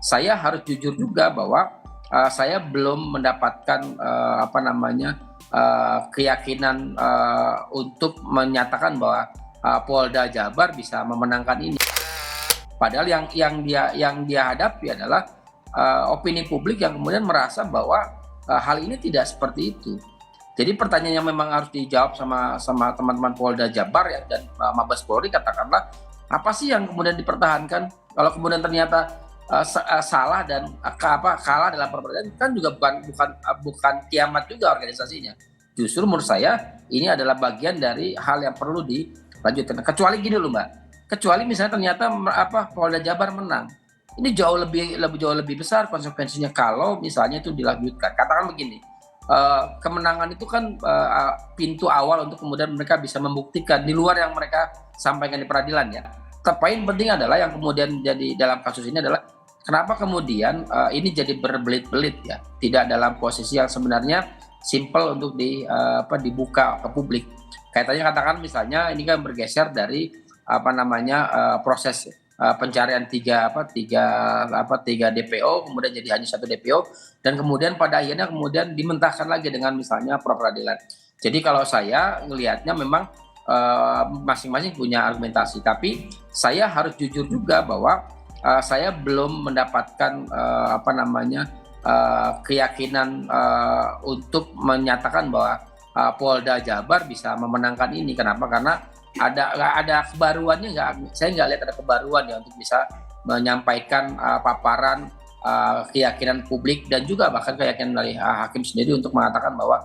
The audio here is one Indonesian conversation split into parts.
saya harus jujur juga bahwa saya belum mendapatkan keyakinan untuk menyatakan bahwa Polda Jabar bisa memenangkan ini. Padahal yang dia hadapi adalah opini publik yang kemudian merasa bahwa hal ini tidak seperti itu. Jadi pertanyaan yang memang harus dijawab sama teman-teman Polda Jabar ya, dan Mabes Polri, katakanlah apa sih yang kemudian dipertahankan? Kalau kemudian ternyata salah dan kalah dalam peradilan, kan juga bukan kiamat juga organisasinya. Justru menurut saya ini adalah bagian dari hal yang perlu dilanjutkan. Kecuali gini loh Mbak, kecuali misalnya ternyata Polda Jabar menang, ini jauh lebih besar konsekuensinya kalau misalnya itu dilanjutkan. Katakan begini, kemenangan itu kan pintu awal untuk kemudian mereka bisa membuktikan di luar yang mereka sampaikan di peradilan ya. Poin penting adalah yang kemudian jadi dalam kasus ini adalah kenapa kemudian ini jadi berbelit-belit ya, tidak dalam posisi yang sebenarnya simple untuk dibuka ke publik. Kaitannya katakan misalnya ini kan bergeser dari proses pencarian tiga DPO kemudian jadi hanya satu DPO, dan kemudian pada akhirnya kemudian dimentahkan lagi dengan misalnya pra peradilan. Jadi kalau saya ngelihatnya memang masing-masing punya argumentasi, tapi saya harus jujur juga bahwa saya belum mendapatkan keyakinan untuk menyatakan bahwa Polda Jabar bisa memenangkan ini. Kenapa? Karena ada kebaruannya saya nggak lihat ada kebaruan ya untuk bisa menyampaikan paparan keyakinan publik dan juga bahkan keyakinan dari hakim sendiri untuk mengatakan bahwa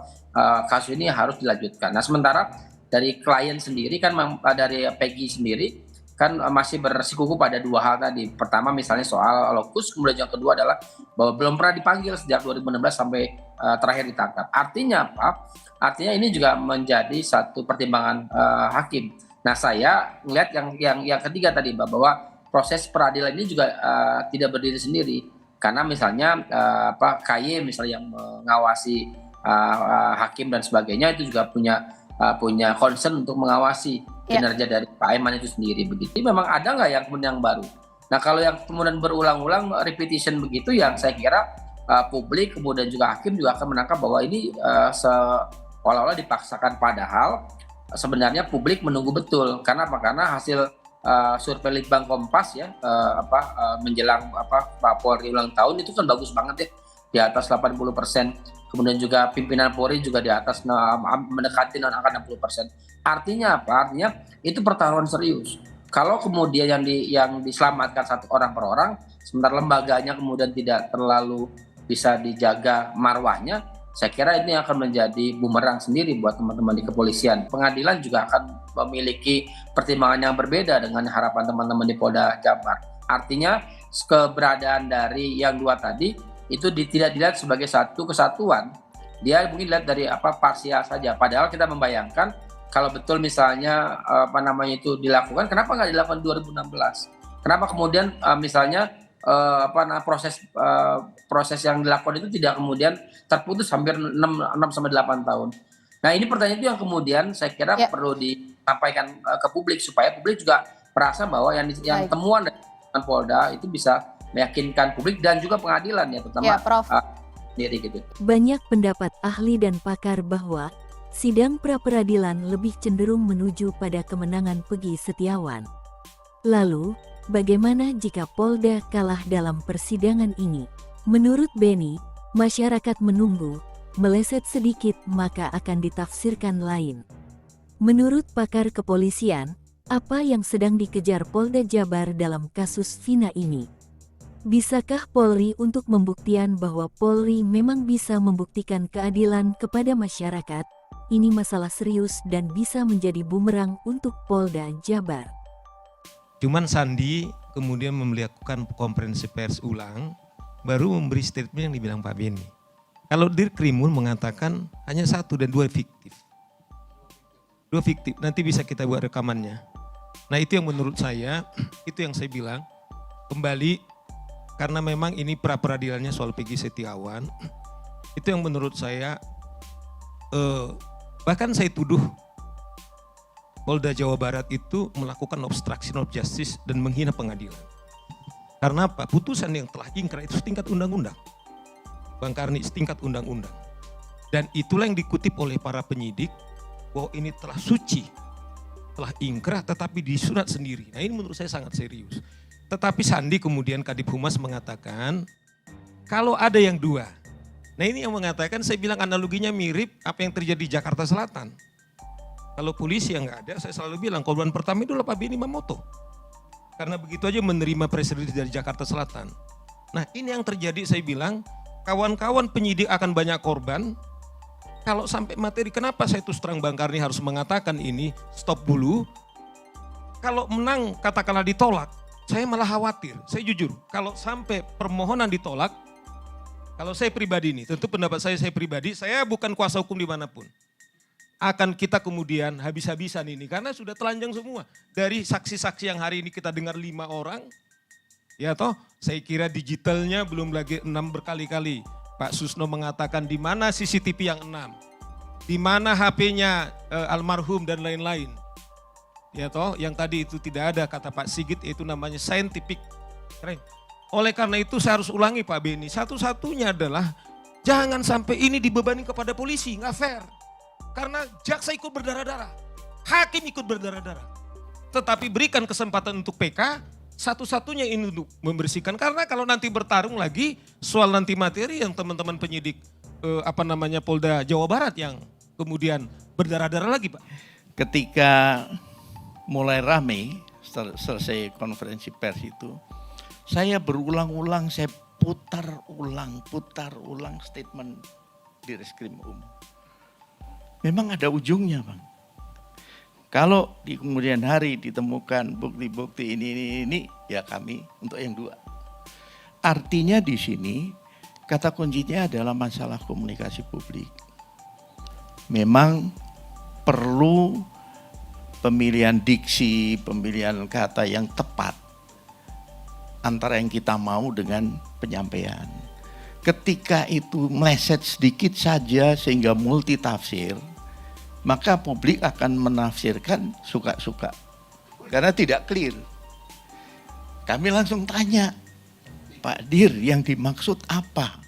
kasus ini harus dilanjutkan. Nah sementara dari klien sendiri kan dari Peggy sendiri kan masih bersikukuh pada dua hal tadi. Pertama misalnya soal lokus, kemudian yang kedua adalah bahwa belum pernah dipanggil sejak 2016 sampai terakhir ditangkap. Artinya apa? Artinya ini juga menjadi satu pertimbangan hakim. Nah saya melihat yang ketiga tadi bahwa proses peradilan ini juga tidak berdiri sendiri, karena misalnya KY misalnya yang mengawasi hakim dan sebagainya itu juga punya concern untuk mengawasi kinerja dari Pak Eman itu sendiri begitu. Memang ada nggak yang kemudian yang baru? Nah kalau yang kemudian berulang-ulang repetition begitu, yang saya kira publik kemudian juga hakim juga akan menangkap bahwa ini seolah-olah dipaksakan, padahal sebenarnya publik menunggu betul. Karena apa? Karena hasil survei Litbang Kompas ya menjelang Pak Polri ulang tahun itu kan bagus banget ya, di atas 80%. Kemudian juga pimpinan Polri juga di atas mendekati angka 60%. Artinya apa? Artinya itu pertaruhan serius. Kalau kemudian yang diselamatkan satu orang per orang, sementara lembaganya kemudian tidak terlalu bisa dijaga marwahnya, saya kira ini akan menjadi bumerang sendiri buat teman-teman di kepolisian. Pengadilan juga akan memiliki pertimbangan yang berbeda dengan harapan teman-teman di Polda Jabar. Artinya keberadaan dari yang dua tadi itu tidak dilihat sebagai satu kesatuan. Dia mungkin dilihat dari parsial saja. Padahal kita membayangkan kalau betul misalnya itu dilakukan, kenapa nggak dilakukan 2016? Kenapa kemudian misalnya proses yang dilakukan itu tidak kemudian terputus hampir 6 sampai 8 tahun. Nah, ini pertanyaan itu yang kemudian saya kira perlu disampaikan ke publik supaya publik juga merasa bahwa yang temuan dari Polda itu bisa meyakinkan publik dan juga pengadilan ya, terutama sendiri gitu. Banyak pendapat ahli dan pakar bahwa sidang pra-peradilan lebih cenderung menuju pada kemenangan Peggy Setiawan. Lalu, bagaimana jika Polda kalah dalam persidangan ini? Menurut Beni, masyarakat menunggu, meleset sedikit maka akan ditafsirkan lain. Menurut pakar kepolisian, apa yang sedang dikejar Polda Jabar dalam kasus Vina ini? Bisakah Polri untuk membuktikan bahwa Polri memang bisa membuktikan keadilan kepada masyarakat? Ini masalah serius dan bisa menjadi bumerang untuk Polda Jabar. Cuman Sandi kemudian melakukan konferensi pers ulang, baru memberi statement yang dibilang Pak Beni. Kalau Dirkrimun mengatakan hanya 1 dan 2 fiktif. 2 fiktif, nanti bisa kita buat rekamannya. Nah itu yang menurut saya, itu yang saya bilang, kembali karena memang ini pra-peradilannya soal Peggy Setiawan, itu yang menurut saya, bahkan saya tuduh Polda Jawa Barat itu melakukan obstruction of justice dan menghina pengadilan. Karena apa? Putusan yang telah ingkrah itu setingkat undang-undang. Bang Karni, setingkat undang-undang. Dan itulah yang dikutip oleh para penyidik bahwa ini telah suci, telah ingkrah tetapi disurat sendiri. Nah ini menurut saya sangat serius. Tetapi Sandi kemudian Kadif Humas mengatakan kalau ada yang dua. Nah ini yang mengatakan, saya bilang analoginya mirip apa yang terjadi di Jakarta Selatan. Kalau polisi yang nggak ada, saya selalu bilang korban pertama itu adalah Pak Benny Mamoto. Karena begitu aja menerima press release dari Jakarta Selatan. Nah ini yang terjadi, saya bilang kawan-kawan penyidik akan banyak korban. Kalau sampai materi, kenapa saya terus terang Bang Karni harus mengatakan ini, stop dulu. Kalau menang katakanlah ditolak, saya malah khawatir. Saya jujur, kalau sampai permohonan ditolak, kalau saya pribadi nih, tentu pendapat saya pribadi, saya bukan kuasa hukum dimanapun. Akan kita kemudian habis-habisan ini, karena sudah telanjang semua. Dari saksi-saksi yang hari ini kita dengar 5 orang, ya toh, saya kira digitalnya belum lagi 6 berkali-kali. Pak Susno mengatakan di mana CCTV yang 6, di mana HP-nya almarhum dan lain-lain. Ya toh, yang tadi itu tidak ada kata Pak Sigit, itu namanya scientific crime. Oleh karena itu saya harus ulangi Pak Benny, satu-satunya adalah jangan sampai ini dibebani kepada polisi, nggak fair. Karena jaksa ikut berdarah-darah, hakim ikut berdarah-darah. Tetapi berikan kesempatan untuk PK, satu-satunya ini untuk membersihkan. Karena kalau nanti bertarung lagi, soal nanti materi yang teman-teman penyidik Polda Jawa Barat yang kemudian berdarah-darah lagi Pak. Ketika mulai rame, selesai konferensi pers itu, saya berulang-ulang, saya putar ulang statement di Reskrim Memang ada ujungnya Bang. Kalau di kemudian hari ditemukan bukti-bukti ini, ya kami untuk yang 2. Artinya di sini kata kuncinya adalah masalah komunikasi publik. Memang perlu pemilihan diksi, pemilihan kata yang tepat antara yang kita mau dengan penyampaian. Ketika itu meleset sedikit saja sehingga multi tafsir, maka publik akan menafsirkan suka-suka. Karena tidak clear. Kami langsung tanya, Pak Dir yang dimaksud apa?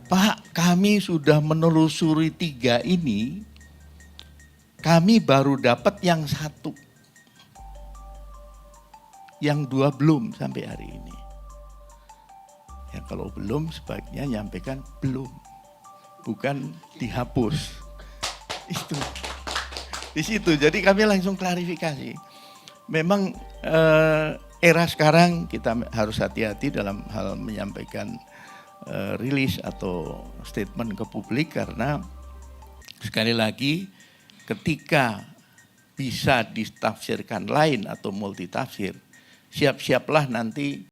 Pak, kami sudah menelusuri 3 ini, kami baru dapat yang 1. Yang 2 belum sampai hari ini. Ya kalau belum sebaiknya nyampaikan belum. Bukan dihapus. Itu. Di situ. Jadi kami langsung klarifikasi. Memang era sekarang kita harus hati-hati dalam hal menyampaikan rilis atau statement ke publik karena sekali lagi ketika bisa ditafsirkan lain atau multitafsir, siap-siaplah nanti